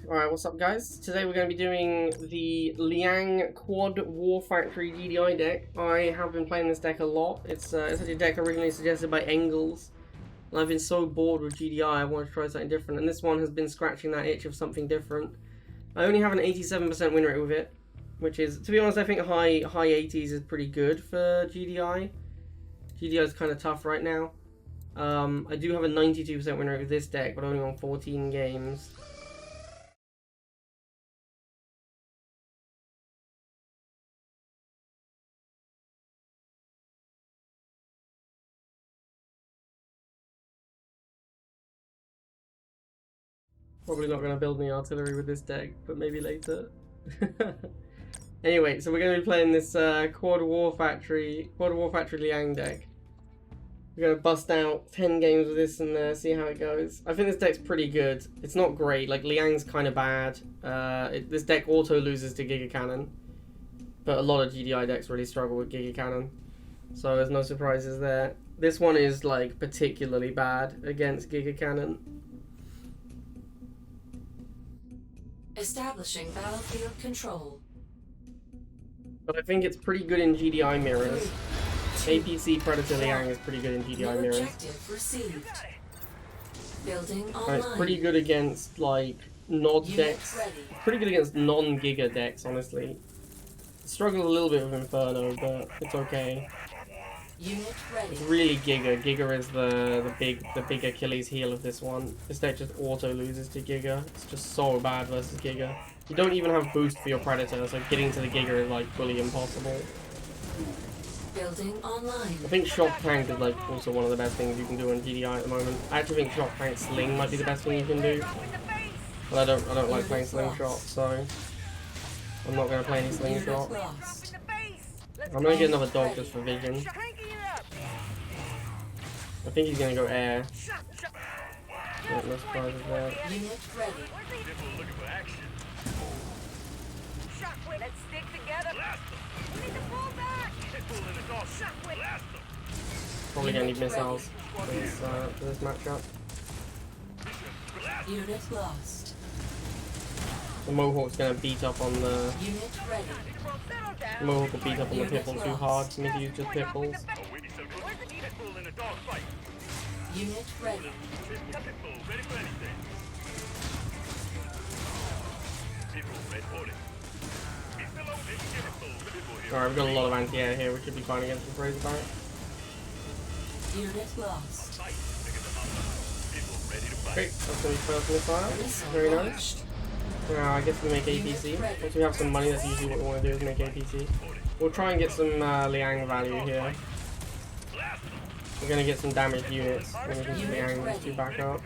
Alright, what's up guys? Today we're going to be doing the Liang Quad Warfactory GDI deck. I have been playing this deck a lot. It's actually a deck originally suggested by Engels. And I've been so bored with GDI, I want to try something different. And this one has been scratching that itch of something different. I only have an 87% win rate with it. Which is, to be honest, I think high 80s is pretty good for GDI. GDI is kind of tough right now. I do have a 92% win rate with this deck, but only on 14 games. Probably not going to build any artillery with this deck, but maybe later. Anyway, so we're going to be playing this Quad Warfactory Liang deck. We're going to bust out 10 games with this and see how it goes. I think this deck's pretty good. It's not great. Like, Liang's kind of bad. This deck auto loses to Giga Cannon. But a lot of GDI decks really struggle with Giga Cannon. So there's no surprises there. This one is, like, particularly bad against Giga Cannon. Establishing battlefield control. But I think it's pretty good in GDI mirrors. APC Predator Liang is pretty good in GDI mirrors. Objective received. Building online. It's pretty good against like Nod decks. Pretty good against non-Giga decks, honestly. Struggles a little bit with Inferno, but it's okay. Unit ready. It's really Giga. Giga is the big Achilles heel of this one. This deck just auto loses to Giga. It's just so bad versus Giga. You don't even have boost for your Predator, so getting to the Giga is like fully impossible. Building online. I think Shock Tank is like also one of the best things you can do on GDI at the moment. I actually think Shock Tank Sling might be the best thing you can do. But I don't like playing Slingshot, so I'm not gonna play any Slingshot. I'm gonna get another dog just for vision. I think he's gonna go air. Yeah, no surprises there. Unit ready. Let's stick together. We need to pull back. Probably gonna need missiles for this matchup. Unit lost. The Mohawk's gonna beat up on the... Unit ready. The Mohawk will beat up on the Pipple too hard for me to use just Pipples. Unit ready. Alright, we've got a lot of anti-air here, we should be fine against the Razorback. Unit lost. Great, that's gonna be first missile. Very nice. Now I guess we make APC. Once we have some money, that's usually what we want to do, is make APC. We'll try and get some Liang value here. We're gonna get some damaged units. We're gonna use Liang to back up.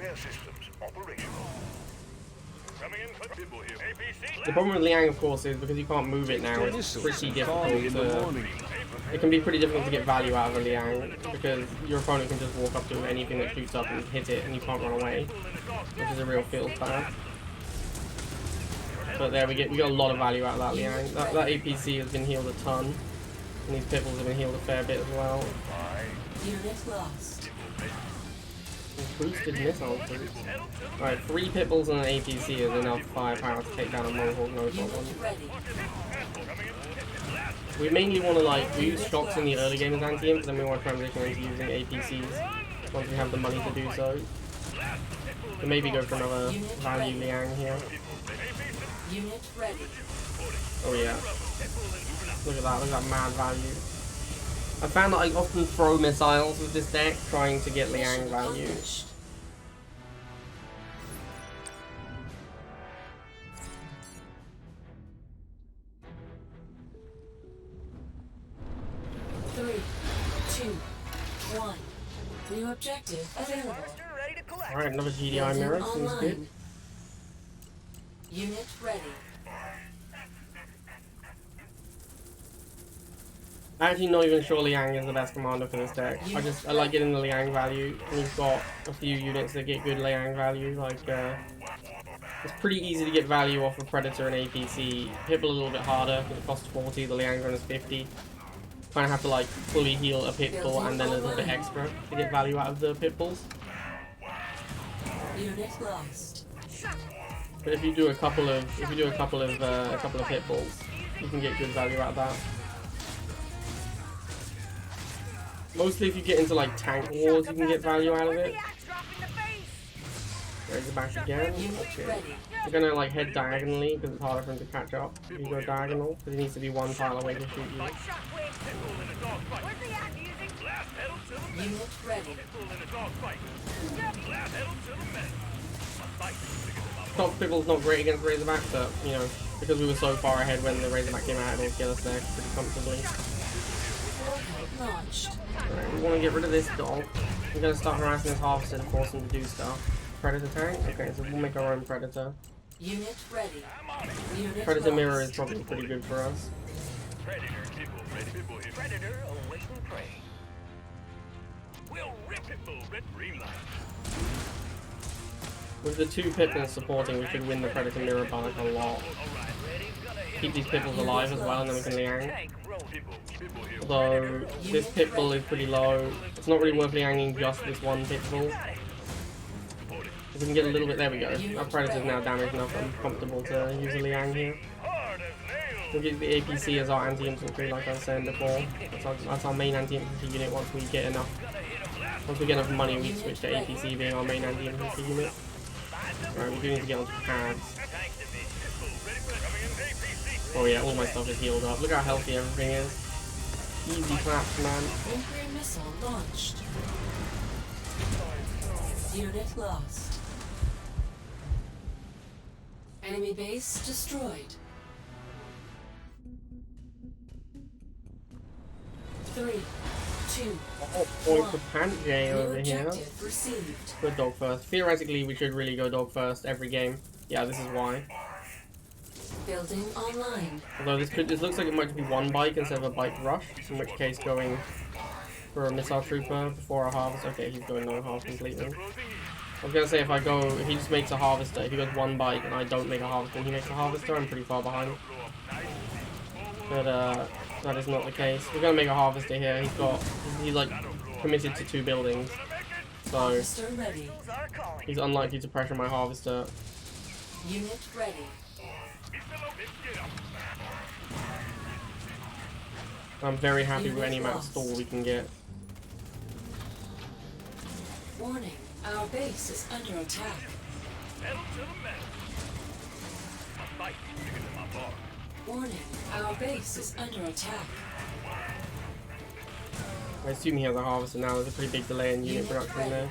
The problem with Liang, of course, is because you can't move it now, it's pretty difficult to... It can be pretty difficult to get value out of a Liang, because your opponent can just walk up to anything that shoots up and hit it, and you can't run away, which is a real field bad. But there we got a lot of value out of that Liang. That APC has been healed a ton, and these Pipples have been healed a fair bit as well. Unit lost. Boosted missile boost. Alright, 3 Pipples and an APC is enough firepower to take down a Mohawk, no problem. We mainly want to we use shocks in the early game as anti-imp, but then we want to transition into using APCs once we have the money to do so. So maybe go for another value Liang here. Unit ready. Oh yeah. Look at that mad value. I found that I often throw missiles with this deck, trying to get Liang value. 3, 2, 1. New objective available. Alright, another GDI mirror, seems good. Unit ready. I'm actually not even sure Liang is the best commander for this deck. I like getting the Liang value, and you've got a few units that get good Liang value, like, it's pretty easy to get value off of Predator and APC. Pipple a little bit harder, because it costs 40, the Liang run is 50. Kind of have to, like, fully heal a Pitbull and then a little bit extra to get value out of the Pitbulls. Unit lost. But if you do a couple of hit balls, you can get good value out of that. Mostly if you get into like tank wars, you can get value out of it. There's the back again. Okay. We're gonna like head diagonally because it's harder for him to catch up if you go diagonal, because he needs to be one tile away to shoot you. Unit ready. Top Pibble's not great against Razorback, but you know, because we were so far ahead when the Razorback came out, it'll kill us there pretty comfortably. Alright, we want to get rid of this dog. We're going to start harassing this harvester to force him to do stuff. Predator tank? Okay, so we'll make our own Predator. Unit ready. Unit Predator lost. mirror is probably pretty good for us. Predator awaiting prey. We'll rip Pitbull red green light. With the two Pitbulls supporting, we should win the Predator mirror by like a lot. Keep these Pitbulls alive as well, and then we can Liang. Although, this Pitbull is pretty low. It's not really worth Lianging just this one Pitbull. If we can get a little bit, there we go. Our Predator's now damaged enough, I'm comfortable to use a Liang here. We'll get the APC as our anti-infantry, like I was saying before. That's our main anti-infantry unit. Once we get enough money, we switch to APC being our main anti-infantry unit. Right, we do need to get onto pads. Oh yeah, all my stuff is healed up. Look how healthy everything is. Easy claps, man. Nuclear missile launched. Unit lost. Enemy base destroyed. 3, 2, Oh, point for Pant J new over here. objective received. Go dog first. Theoretically, we should really go dog first every game. Yeah, this is why. Building online. Although this looks like it might be one bike instead of a bike rush, in which case going for a missile trooper before a harvest. Okay, he's going no half completely. I was gonna say if he just makes a harvester, if he goes one bike and I don't make a harvester and he makes a harvester, I'm pretty far behind. But that is not the case. We're gonna make a harvester here. He's like committed to 2 buildings, so Harvester ready. he's unlikely to pressure my harvester. Unit ready. I'm very happy with any amount of stall we can get. Warning, our base is under attack. Warning, our base is under attack. I assume he has a harvester now. There's a pretty big delay in unit production there.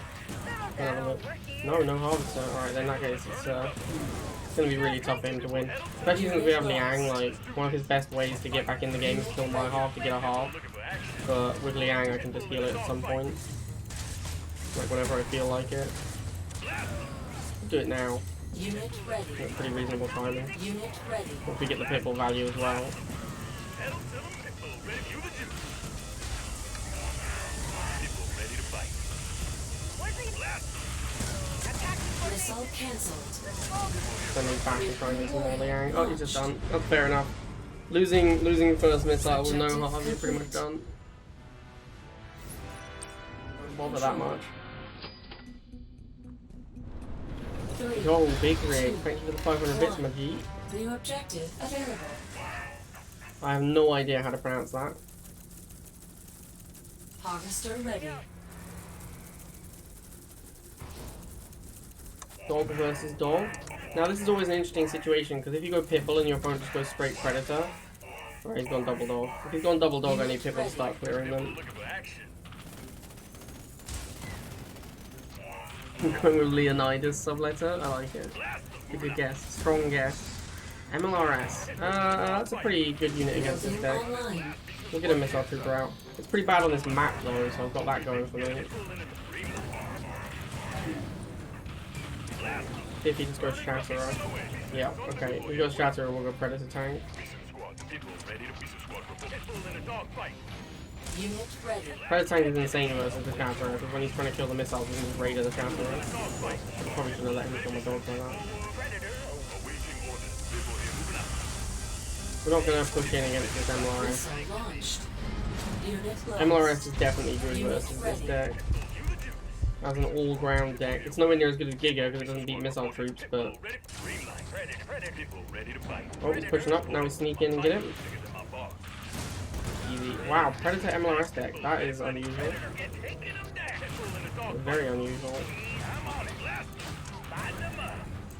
Have a look. No harvester. Alright, then in that case, it's gonna be really tough for him to win. Especially since we have Liang, like, one of his best ways to get back in the game is kill my half to get a half. But with Liang, I can just heal it at some point. Like, whenever I feel like it. I'll do it now. Unit ready. That's pretty reasonable timing. Unit ready. If we get the Pitbull value as well. Missile cancelled. Send him back and try and get some more Liang. Oh, he's just done. That's fair enough. Losing first missile with no half, you're pretty much done. Don't bother that much. 3, Yo, big rig. Thank you for the 500 bits, my G. new objective available. I have no idea how to pronounce that. Harvester ready. Dog versus dog. Now this is always an interesting situation because if you go Pitbull and your opponent just goes straight Predator, right, he's gone double dog. If he's gone double dog, I need Pitbull to start clearing them. I'm going with Leonidas subletter. I like it. Good guess. Strong guess. MLRS. That's a pretty good unit against this deck. Online. We'll get a missile trooper out. It's pretty bad on this map though, so I've got that going for me. If he just goes Shatterer. Yeah, okay. If he goes Shatterer, we'll go Predator tank. Unit ready. Predator tank is insane versus the Shatterer, because when he's trying to kill the missiles, he can just raid the Shatterer. I probably shouldn't have let him kill my dog like that. We're not going to push in against this MLRS. Missile launched. Unit lost. MLRS is definitely good versus this deck. as an all-ground deck. It's nowhere near as good as Giga because it doesn't beat missile troops, but... Oh, he's pushing up. Now we sneak in and get him. Easy. Wow, Predator MLRS deck. That is unusual. Very unusual.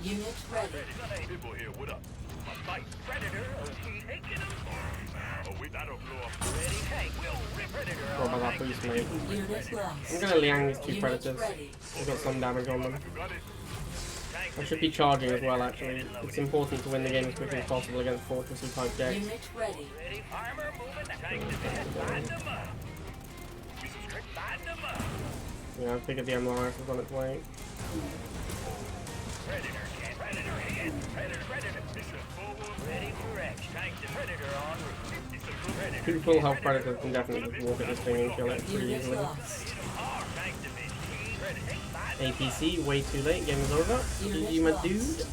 Unit ready. People here, what up? Fight Predator, taking him. Oh, we that'll blow up. Ready, tank. We'll rip Predator. What about that boost, mate? Unit lost. I'm gonna Liang these two Unit Predators. ready. We've got some damage on them. I should be charging as well, actually. It's important to win the game as quickly as possible against fortressy type decks. Unit ready. Ready, armor moving. Tank division. Bind them up. Bind them up. Yeah, I figured the MLRS was on its way. Predator, Predator, hit. Predator. Mission forward. Ready for action. Tank the Predator on route. Predator. Two full health Predators can definitely just walk at this thing and kill it pretty Unit easily. lost. Tank division. APC, way too late, game is over. GG, my dude.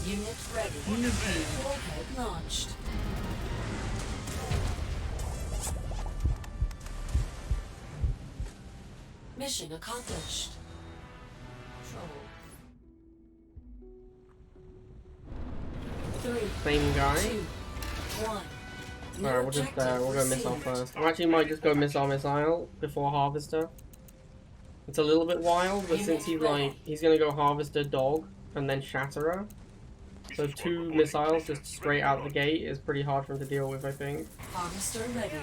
Unit ready. Warhead launched. Mission accomplished. Control. 3, Same guy. 2, 1. Alright, we'll just we'll go missile first. I actually might just go missile before harvester. It's a little bit wild, but since he's gonna go harvester dog and then shatterer. So 2 missiles just straight out the gate is pretty hard for him to deal with, I think. Harvester ready.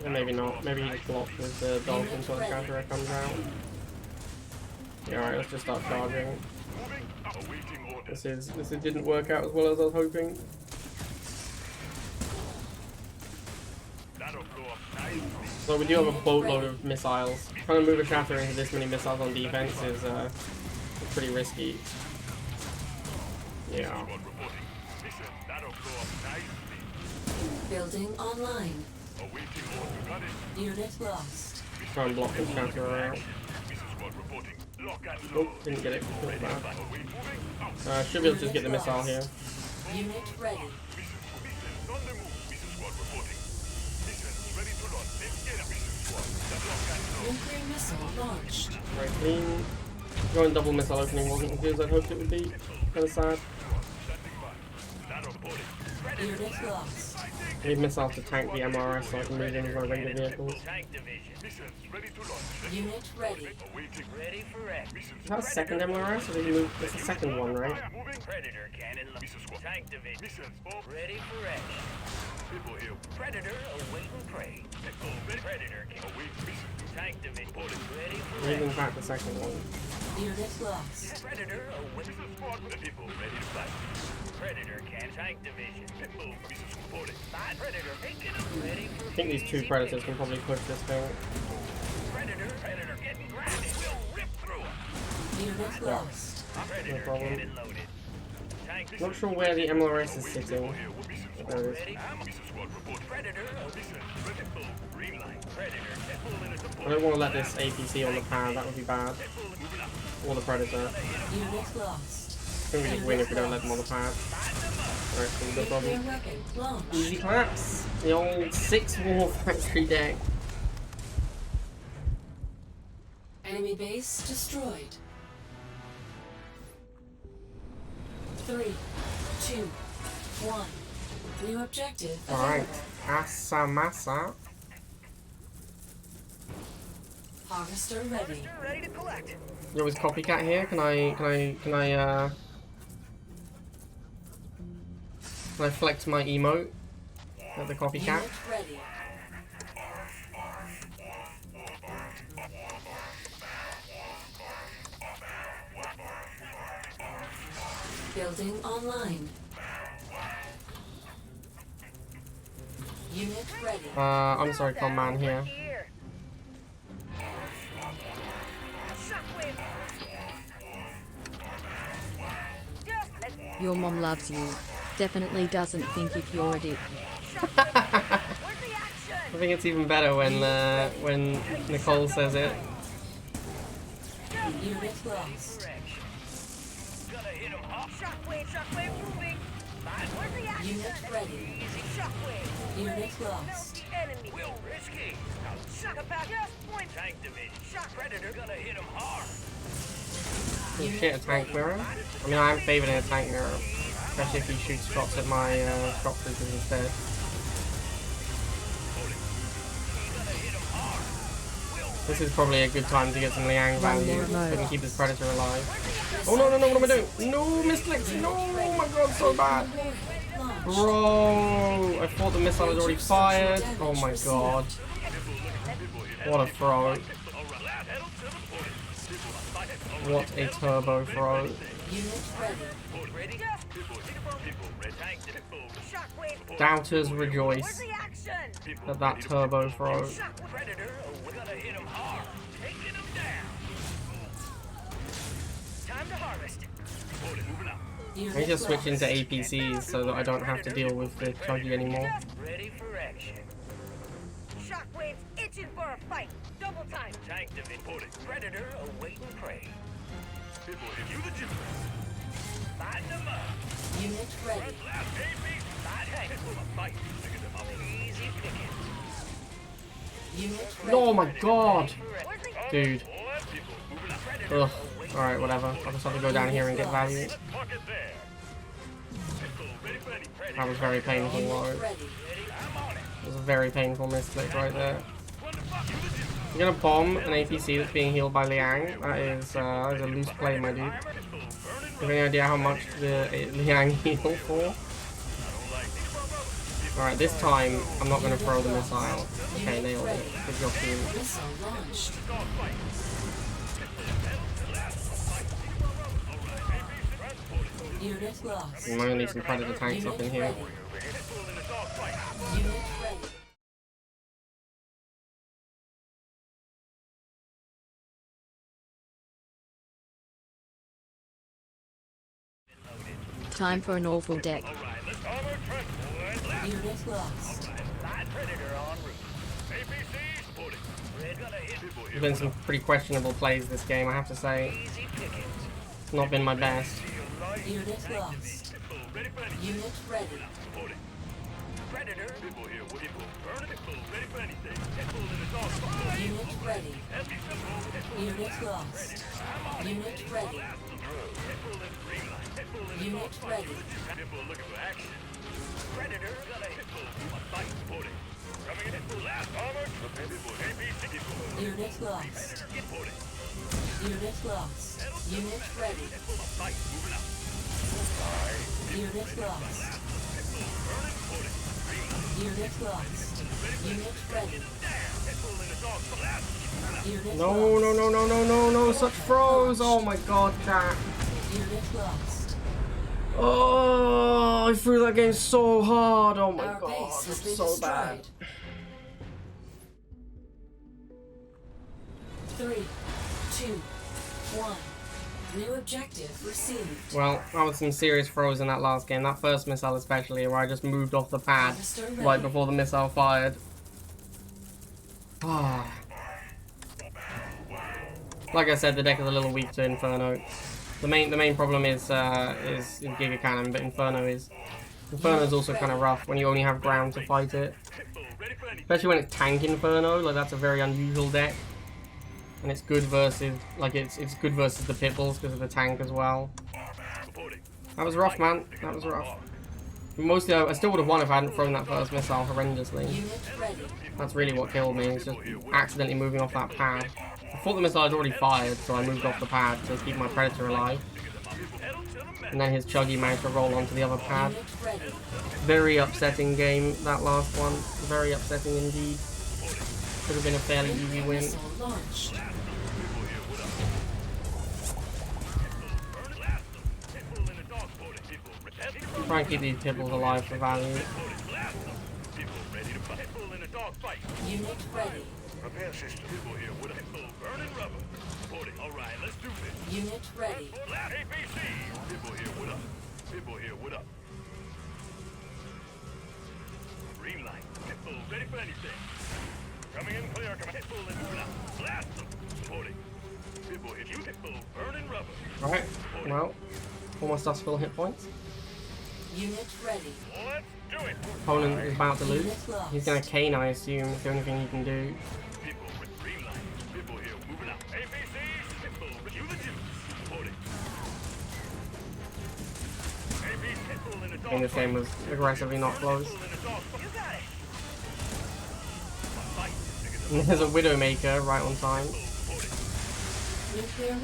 Or maybe not. Maybe he just blocks with the dog until the shatterer comes out. Yeah, alright, let's just start charging. This didn't work out as well as I was hoping. So we do have a boatload of missiles. Trying to move a shatterer into this many missiles on defense is pretty risky. Yeah. Building online. Unit lost. Try and block the shatterer out. Oh, didn't get it. Feels bad. Should be able to just get the missile here. Unit ready. Nuclear missile launched. Right, clean. Going double missile opening wasn't as good as I hoped it would be. Kinda sad. Unit lost. I need missiles to tank the MRS so I can move in with my regular vehicles. Unit ready. Is that a second MRS or did you move? It's the second one, right? Predator cannon. Tank division. Ready for action. People here. Predator awaiting prey. Predator cannon. Tank division. Ready for Moving action. back the second one. Unit lost. Predator awaiting people ready to fight. Predator cannon. Tank division. Predator taking them. Ready for I think these 2 Predators can probably push this thing. Predator getting grounded. We'll rip through him. Unit lost. No problem. Cannon loaded. Tank Not sure where the MLRS is sitting. There it is. Predator. Green light. Predator. I don't want to let this APC on the pad, that would be bad. Or the Predator. Unit lost. I think we just win if we don't let them on the pad. Alright, cool, no Nuclear problem. weapon launched. Easy claps. The old 6 War Factory deck. Enemy base destroyed. 3, 2, 1. New objective. Alright. available. Asa masa. Harvester ready. Ready to collect. You always copycat here? Can I flex my emote at the copycat? Unit ready. Building online. Unit ready. I'm sorry, command here. Your mom loves you. Definitely doesn't think if you're a dick. I think it's even better when Nicole says it. Unit lost. Gonna hit him hard. Shockwave moving. Where's the action? Unit ready. Unit lost. Enemy. Will risky. Shock about point. Tank division. Shock predator gonna hit him hard. Oh shit, a tank mirror? I mean, I am favouring a tank mirror. Especially if he shoots shots at my shock troopers instead. This is probably a good time to get some Liang value so he can keep his predator alive. Oh no, no, no, what am I doing? No, misclicks! No, oh my god, so bad! Bro, I thought the missile was already fired. Oh my god. What a throw. What a turbo throw. Doubters rejoice at that turbo throw. I need to switch into APCs so that I don't have to deal with the chuggy anymore. Ready for action. Shockwave's itching for a fight. Double time. Tank division. Predator awaiting prey. People, if you the Jew. Find them up. Unit ready. Easy picking. Unit ready. Oh my god! Dude. Ugh. Alright, whatever. I'll just have to go down here and get value. That was very painful, though. It was a very painful misclick right there. I'm gonna bomb an APC that's being healed by Liang. That is a loose play, my dude. You have any idea how much the Liang healed for? Alright, this time I'm not gonna throw the missile. Okay, nailed it. Good job, team. Missile launched. Unit lost. I'm gonna need some predator tanks up in here. Unit ready. Time for an awful deck. Unit lost. There's been some pretty questionable plays this game, I have to say. It's not been my best. Unit lost. Unit ready. Predator. Unit ready. Unit lost. Unit ready. Unit ready. Predator gonna hit a fight. Coming in last armor. Unit lost. Unit lost. Unit ready. Unit lost. Unit lost. Unit ready. Unit No, lost. no, no, no, no, no, no, such throws! Oh my god, chat. Unit lost. Oh, I threw that game so hard. Oh my Our god, base has been it's so bad. destroyed. 3, 2, 1. New objective received. Well, that was some serious throws in that last game. That first missile especially, where I just moved off the pad Harvester ready. right before the missile fired. Ah. Like I said, the deck is a little weak to Inferno. The main problem is Giga Cannon, but Inferno is also kind of rough when you only have ground to fight it. Especially when it's tank Inferno, like that's a very unusual deck. And it's good versus it's good versus the Pitbulls because of the tank as well. That was rough, man. That was rough. Mostly, I still would have won if I hadn't thrown that first missile horrendously. Unit ready. That's really what killed me. It's just accidentally moving off that pad. I thought the missile had already fired, so I moved off the pad to keep my predator alive. And then his chuggy managed to roll onto the other pad. Unit ready. Very upsetting game, that last one. Very upsetting indeed. Could have been a fairly easy win. Missile launched. Try and keep these Pitbulls alive for value. Unit ready. Repair system. Burning rubber. Alright, let's do this. Unit ready. APC. People here, what up? People here, what up? Green light. People ready for anything. Coming in clear. Come on. People in moving up. Blast them. Supporting. People, if you people burning rubber. Alright, well, all my stuff's full hit points. Unit ready. Let's Opponent is about to lose. He's gonna cane, I assume. It's the only thing he can do. I think this game was aggressively not close. And there's a Widowmaker right on time.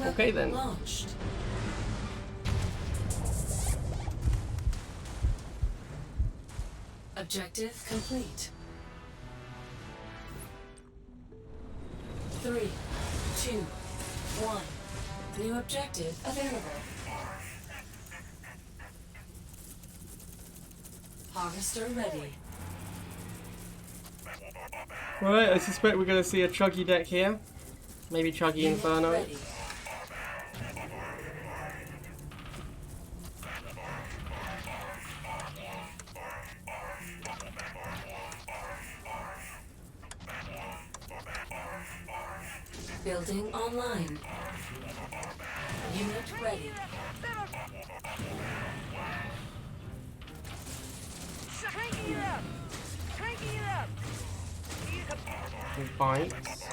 Okay then. Launched. Objective complete. 3, 2, 1. New objective available. Harvester ready. Right, I suspect we're gonna see a Chuggy deck here. Maybe Chuggy Unit Inferno. ready. Building online. Unit ready. Cranking it up! Cranking it up! He bites.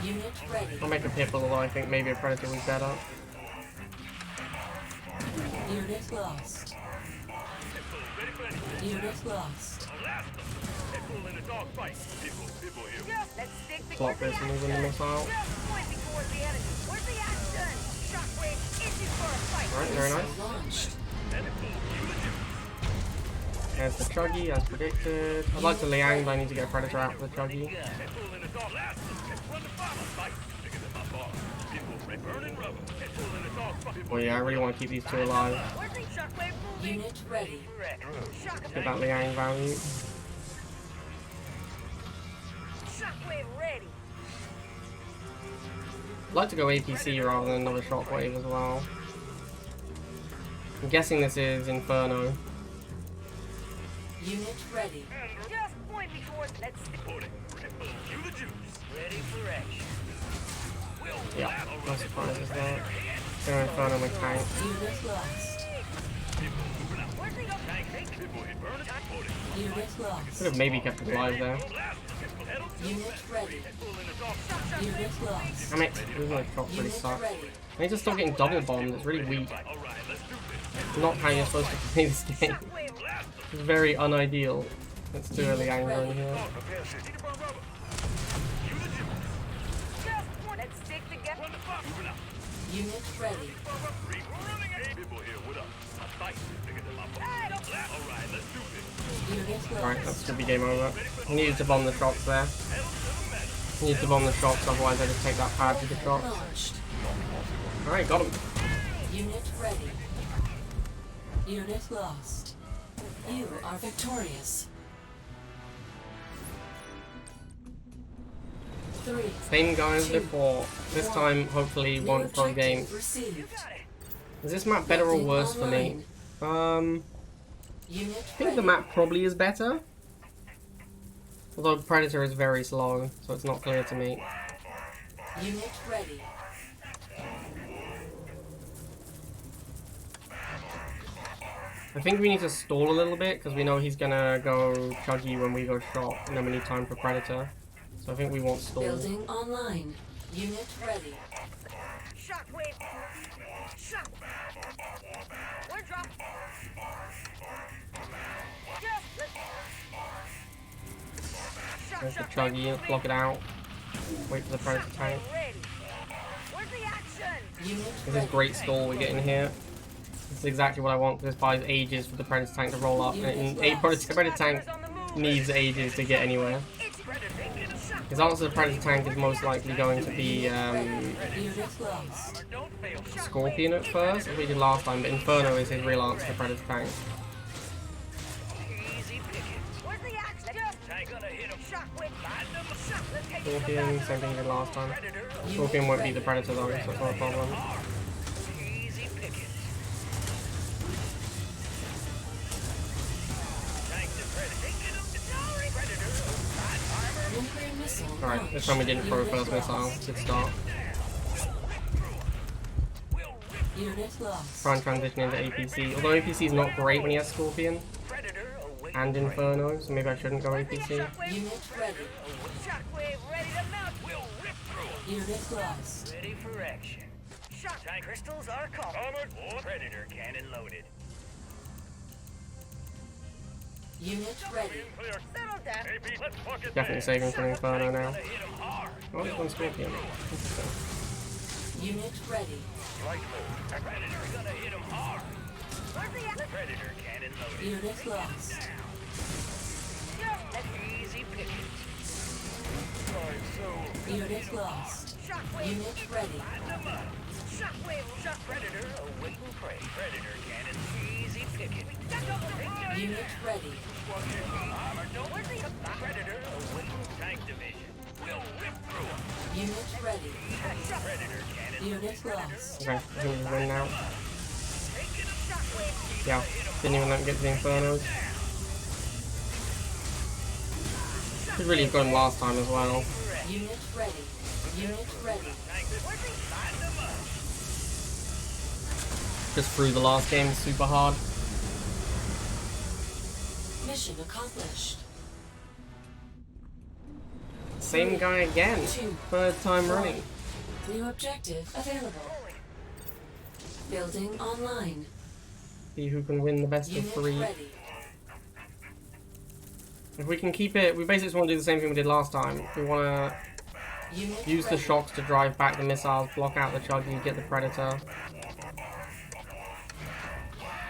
Unit ready. I'll make a Pipple, although I think maybe a Predator was better. Unit lost. Unit lost. Let's stick Plot this and move in the missile. Just pointing towards the enemy. Where's the action? Shockwave itching for a fight. Alright, very nice. Missile launched. There's the Chuggy, as predicted. I'd like to Liang, but I need to get a Predator out for the Chuggy. Oh yeah, I really want to keep these two alive. Where's the shockwave moving? Unit ready. Get that Liang value. Shockwave ready. I'd like to go APC rather than another Shockwave as well. I'm guessing this is Inferno. Unit ready. Just point me towards. Let's stick. Ready for action. Yeah, no surprises there. Go Inferno mechanic. Unit lost. Where's the Unit lost. Could have maybe kept it alive there. Unit ready. Unit lost. Damn it, losing the shot pretty Unit sucks. ready. I need to stop getting double bombed, it's really weak. Not how you're supposed to play this game. It's very unideal. Let's do a Liang run here. Let's stick together. Unit ready. Unit Alright, that lost. should be game over. He needed to bomb the shops there. He needed to bomb the shops, otherwise I just take that pad with the shops. Launched. Alright, got him. Unit ready. Unit lost. You are victorious. 3. Same guy as before. This time, hopefully, New won't pro game. objective received. Is this map better or worse for me? Unit I think the map probably is better. Although Predator is very slow, so it's not clear to me. Unit ready. I think we need to stall a little bit, because we know he's gonna go Chuggy when we go shot, and then we need time for Predator. So I think we want stall. Building online. Unit ready. Shockwave. Shock. We're dropped. There's the Chuggy, let's block it out. Wait for the Predator tank. Ready. Where's the action? Unit This is ready. great stall we're getting here. This is exactly what I want, because this buys ages for the Predator tank to roll up. And a Predator tank needs ages to get anywhere. His answer to the Predator tank is most likely going to be Unit lost. Scorpion at first, as we did last time, but Inferno is his real answer to Predator tank. Where's the action? Tank gonna hit him. Shockwave. Let's take Scorpion, same thing he did last time. Scorpion won't beat the Predator though, so it's not a problem. easy pickings. Nuclear missile Alright, this time we didn't throw first missile. Good start. Unit lost. Try and transition into APC. Although APC is not great when he has Scorpion. Predator and Inferno, so maybe I shouldn't go APC. Unit ready. Shockwave ready to mount. We'll rip through 'em. Unit lost. Ready for action. Shock crystals are called. Armored or Predator cannon loaded. Unit ready. Settle down. Definitely saving for Inferno now. Oh, he's on Scorpion. Interesting. Unit ready. Predator gonna hit him hard. Predator cannon loaded. Unit lost. Easy pickings. Unit lost. Unit ready. Shockwave. Shock Predator awaiting prey. Predator cannon easy picking. Unit ready. Predator awaiting tank division. We'll rip through 'em. Unit ready. Predator cannon. Unit lost. Okay, I think we win now. Yeah, didn't even let him get to the Infernos. Should really have got him last time as well. Unit ready. Unit ready. Just threw the last game super hard. Mission accomplished. Same guy again. Third time running. New objective available. Building online. See who can win the best of Unit 3. ready. If we can keep it, we basically just want to do the same thing we did last time. We want to Unit use the ready. shocks to drive back the missiles, block out the Chuggy, get the Predator.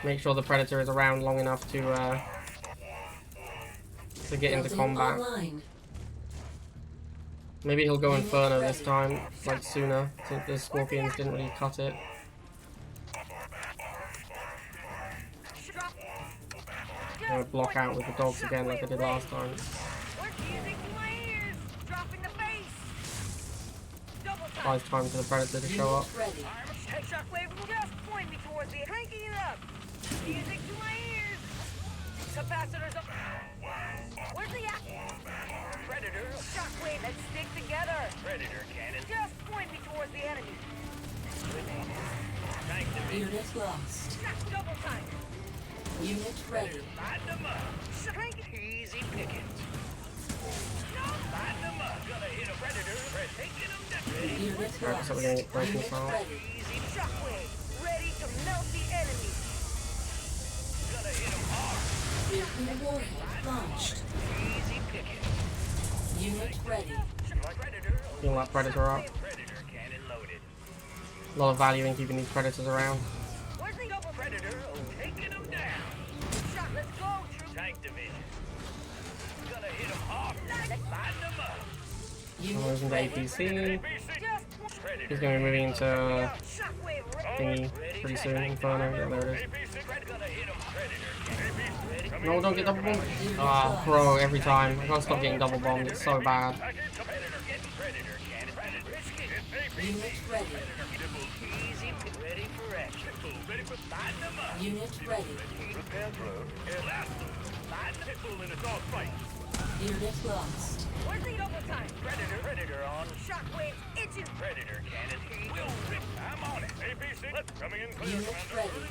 Make sure the Predator is around long enough to get into Building combat. online. Maybe he'll go Inferno this time, like sooner, since the Scorpions didn't really cut it. Gonna block out with the dogs again like I did last time. Buys time for the Predator to show up. Unit ready. Shockwave, just point me towards the cranking it up. Music to my ears. Capacitors up. Where's the Predator. Shockwave, let's stick together. Predator cannon. Just point me towards the enemy. Tank division. Unit lost. Double time. Unit ready. Light them up. Crank it. Easy pickings. Light them up. Gonna hit a Predator. Taking them down. Unit Alright, so we're lost. gonna get close Unit missile. ready. Easy shockwave. Ready to melt the enemy. Gonna hit them hard. Nuclear warhead launched. Easy pickings. Unit ready. Predator. Heal that Predator up. Predator cannon loaded. A lot of value in keeping these Predators around. Where's the double Predator? Taking them down. Shot. Let's go. Tank division. Gonna hit them hard. Light them up. I'm moving to APC. Predator. He's going to be moving into Shockwave. thingy pretty soon. Inferno. Yeah, there it is. Gonna hit them. Predator. No, don't get double bombed. Ah, bro, every time. I can't stop getting double bombed. It's so bad. Predator cannon. Unit ready. Easy. Ready for action. Ready for light them up. Unit ready. Prepare drone. Light the bull in a dog fight. Unit lost. Where's the double time? Predator on. Shockwave itching. Predator cannon. Will rip. I'm on it. APC. Let's coming in clear. Unit ready.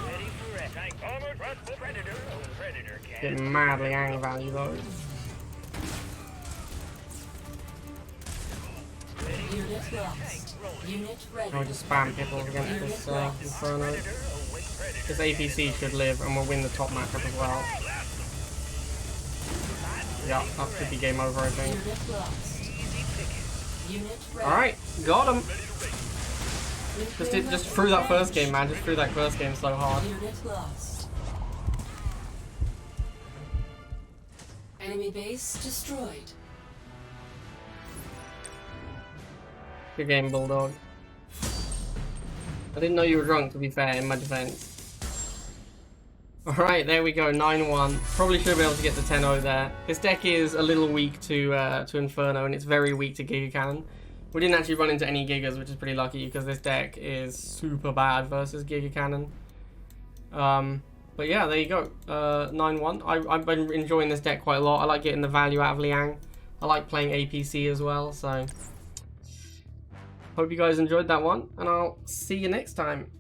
Ready for it. Tank armored. Predator. Predator cannon. Getting mad Liang value though. Unit lost. Unit ready. I'll just spam people against this Inferno. This APC should live and we'll win the top matchup as well. Yeah, that should be game over I think. Unit lost. Unit ready. Alright, got him! Nuclear Just threw that first game, man. Just threw that first game so hard. Unit lost. Enemy base destroyed. Good game, Bulldog. I didn't know you were drunk, to be fair, in my defense. Alright, there we go, 9-1. Probably should have been able to get to 10-0 there. This deck is a little weak to Inferno, and it's very weak to Giga Cannon. We didn't actually run into any Gigas, which is pretty lucky, because this deck is super bad versus Giga Cannon. But yeah, there you go. 9-1. I've been enjoying this deck quite a lot. I like getting the value out of Liang. I like playing APC as well, so... Hope you guys enjoyed that one, and I'll see you next time.